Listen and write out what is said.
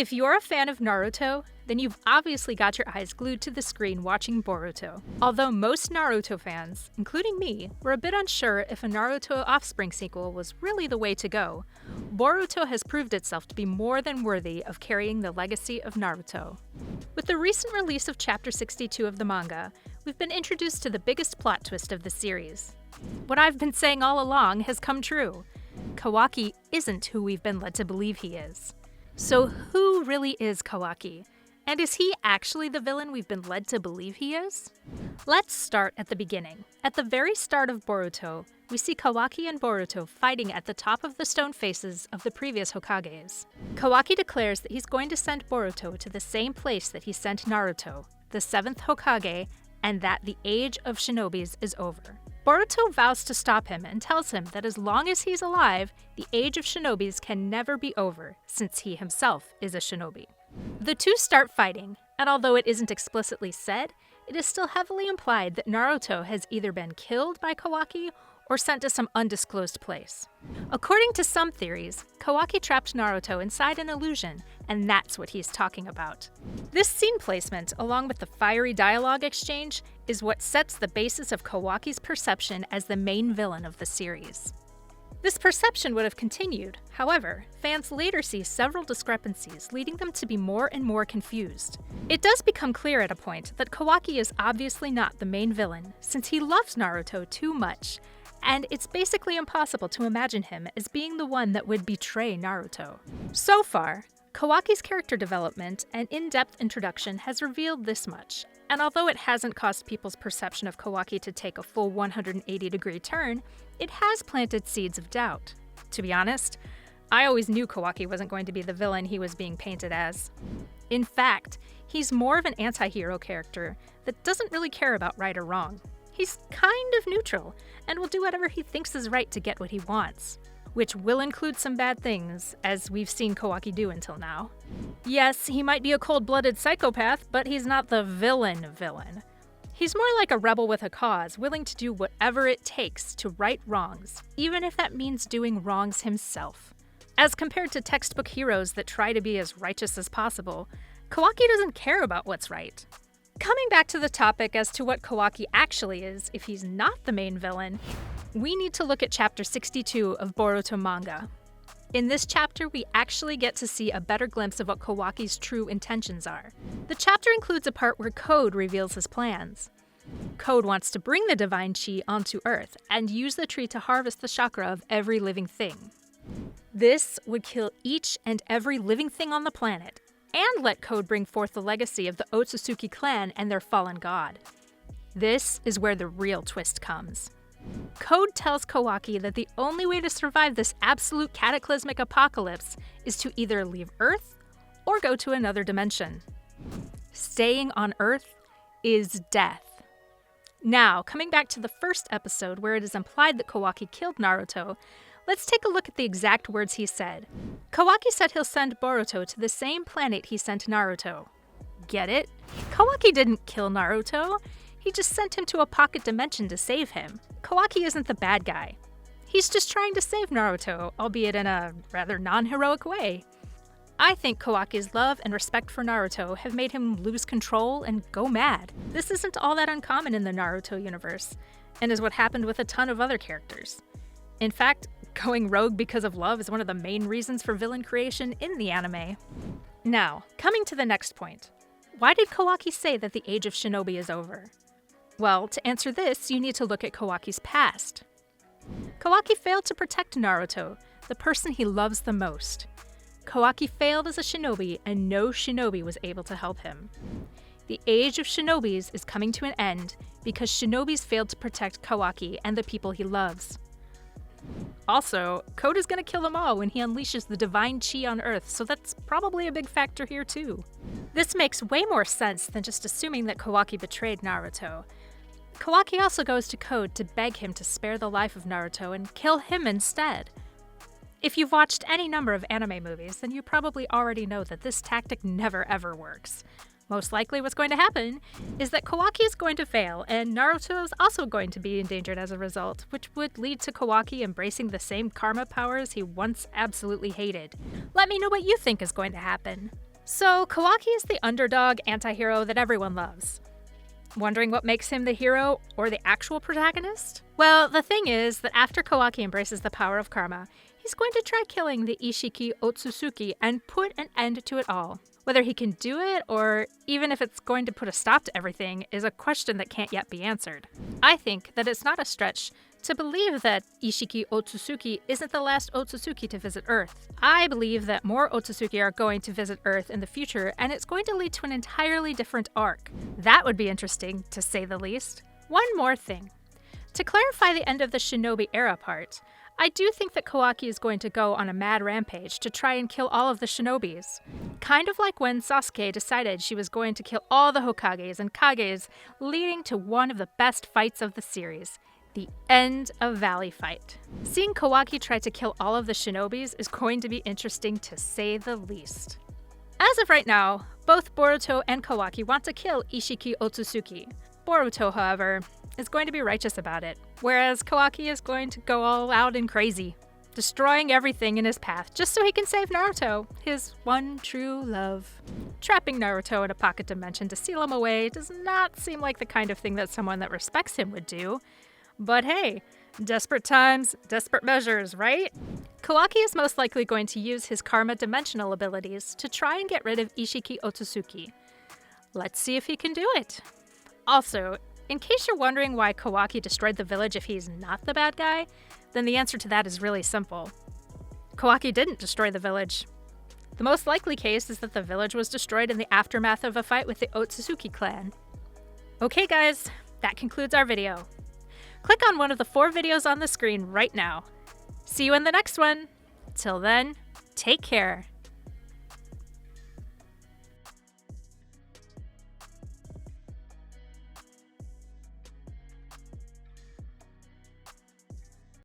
If you're a fan of Naruto, then you've obviously got your eyes glued to the screen watching Boruto. Although most Naruto fans, including me, were a bit unsure if a Naruto Offspring sequel was really the way to go, Boruto has proved itself to be more than worthy of carrying the legacy of Naruto. With the recent release of Chapter 62 of the manga, we've been introduced to the biggest plot twist of the series. What I've been saying all along has come true. Kawaki isn't who we've been led to believe he is. So who really is Kawaki? And is he actually the villain we've been led to believe he is? Let's start at the beginning. At the very start of Boruto, we see Kawaki and Boruto fighting at the top of the stone faces of the previous Hokages. Kawaki declares that he's going to send Boruto to the same place that he sent Naruto, the 7th Hokage, and that the age of shinobis is over. Boruto vows to stop him and tells him that as long as he's alive, the age of shinobis can never be over, since he himself is a shinobi. The two start fighting, and although it isn't explicitly said, it is still heavily implied that Naruto has either been killed by Kawaki or sent to some undisclosed place. According to some theories, Kawaki trapped Naruto inside an illusion, and that's what he's talking about. This scene placement, along with the fiery dialogue exchange, is what sets the basis of Kawaki's perception as the main villain of the series. This perception would have continued, however, fans later see several discrepancies, leading them to be more and more confused. It does become clear at a point that Kawaki is obviously not the main villain, since he loves Naruto too much, and it's basically impossible to imagine him as being the one that would betray Naruto. So far, Kawaki's character development and in-depth introduction has revealed this much, and although it hasn't caused people's perception of Kawaki to take a full 180-degree turn, it has planted seeds of doubt. To be honest, I always knew Kawaki wasn't going to be the villain he was being painted as. In fact, he's more of an anti-hero character that doesn't really care about right or wrong. He's kind of neutral, and will do whatever he thinks is right to get what he wants. Which will include some bad things, as we've seen Kawaki do until now. Yes, he might be a cold-blooded psychopath, but he's not the villain. He's more like a rebel with a cause, willing to do whatever it takes to right wrongs, even if that means doing wrongs himself. As compared to textbook heroes that try to be as righteous as possible, Kawaki doesn't care about what's right. Coming back to the topic as to what Kawaki actually is, if he's not the main villain, we need to look at Chapter 62 of Boruto manga. In this chapter, we actually get to see a better glimpse of what Kawaki's true intentions are. The chapter includes a part where Code reveals his plans. Code wants to bring the divine chi onto Earth and use the tree to harvest the chakra of every living thing. This would kill each and every living thing on the planet, and let Code bring forth the legacy of the Otsutsuki clan and their fallen god. This is where the real twist comes. Code tells Kawaki that the only way to survive this absolute cataclysmic apocalypse is to either leave Earth or go to another dimension. Staying on Earth is death. Now, coming back to the first episode where it is implied that Kawaki killed Naruto, let's take a look at the exact words he said. Kawaki said he'll send Boruto to the same planet he sent Naruto. Get it? Kawaki didn't kill Naruto. He just sent him to a pocket dimension to save him. Kawaki isn't the bad guy. He's just trying to save Naruto, albeit in a rather non-heroic way. I think Kawaki's love and respect for Naruto have made him lose control and go mad. This isn't all that uncommon in the Naruto universe, and is what happened with a ton of other characters. In fact, going rogue because of love is one of the main reasons for villain creation in the anime. Now, coming to the next point. Why did Kawaki say that the age of shinobi is over? Well, to answer this, you need to look at Kawaki's past. Kawaki failed to protect Naruto, the person he loves the most. Kawaki failed as a shinobi, and no shinobi was able to help him. The age of shinobis is coming to an end because shinobis failed to protect Kawaki and the people he loves. Also, Code is going to kill them all when he unleashes the divine chi on Earth, so that's probably a big factor here too. This makes way more sense than just assuming that Kawaki betrayed Naruto. Kawaki also goes to Code to beg him to spare the life of Naruto and kill him instead. If you've watched any number of anime movies, then you probably already know that this tactic never ever works. Most likely what's going to happen is that Kawaki is going to fail, and Naruto is also going to be endangered as a result, which would lead to Kawaki embracing the same karma powers he once absolutely hated. Let me know what you think is going to happen. So, Kawaki is the underdog anti-hero that everyone loves. Wondering what makes him the hero or the actual protagonist? Well, the thing is that after Kawaki embraces the power of karma, he's going to try killing the Ishiki Otsutsuki and put an end to it all. Whether he can do it, or even if it's going to put a stop to everything, is a question that can't yet be answered. I think that it's not a stretch to believe that Ishiki Otsutsuki isn't the last Otsutsuki to visit Earth. I believe that more Otsutsuki are going to visit Earth in the future, and it's going to lead to an entirely different arc. That would be interesting, to say the least. One more thing. To clarify the end of the Shinobi era part, I do think that Kawaki is going to go on a mad rampage to try and kill all of the Shinobis. Kind of like when Sasuke decided she was going to kill all the Hokages and Kages, leading to one of the best fights of the series. The end of Valley Fight. Seeing Kawaki try to kill all of the Shinobis is going to be interesting to say the least. As of right now, both Boruto and Kawaki want to kill Ishiki Otsutsuki. Boruto, however, is going to be righteous about it, whereas Kawaki is going to go all out and crazy, destroying everything in his path just so he can save Naruto, his one true love. Trapping Naruto in a pocket dimension to seal him away does not seem like the kind of thing that someone that respects him would do. But hey, desperate times, desperate measures, right? Kawaki is most likely going to use his karma dimensional abilities to try and get rid of Ishiki Otsutsuki. Let's see if he can do it. Also, in case you're wondering why Kawaki destroyed the village if he's not the bad guy, then the answer to that is really simple. Kawaki didn't destroy the village. The most likely case is that the village was destroyed in the aftermath of a fight with the Otsutsuki clan. Okay guys, that concludes our video. Click on one of the 4 videos on the screen right now. See you in the next one. Till then, take care.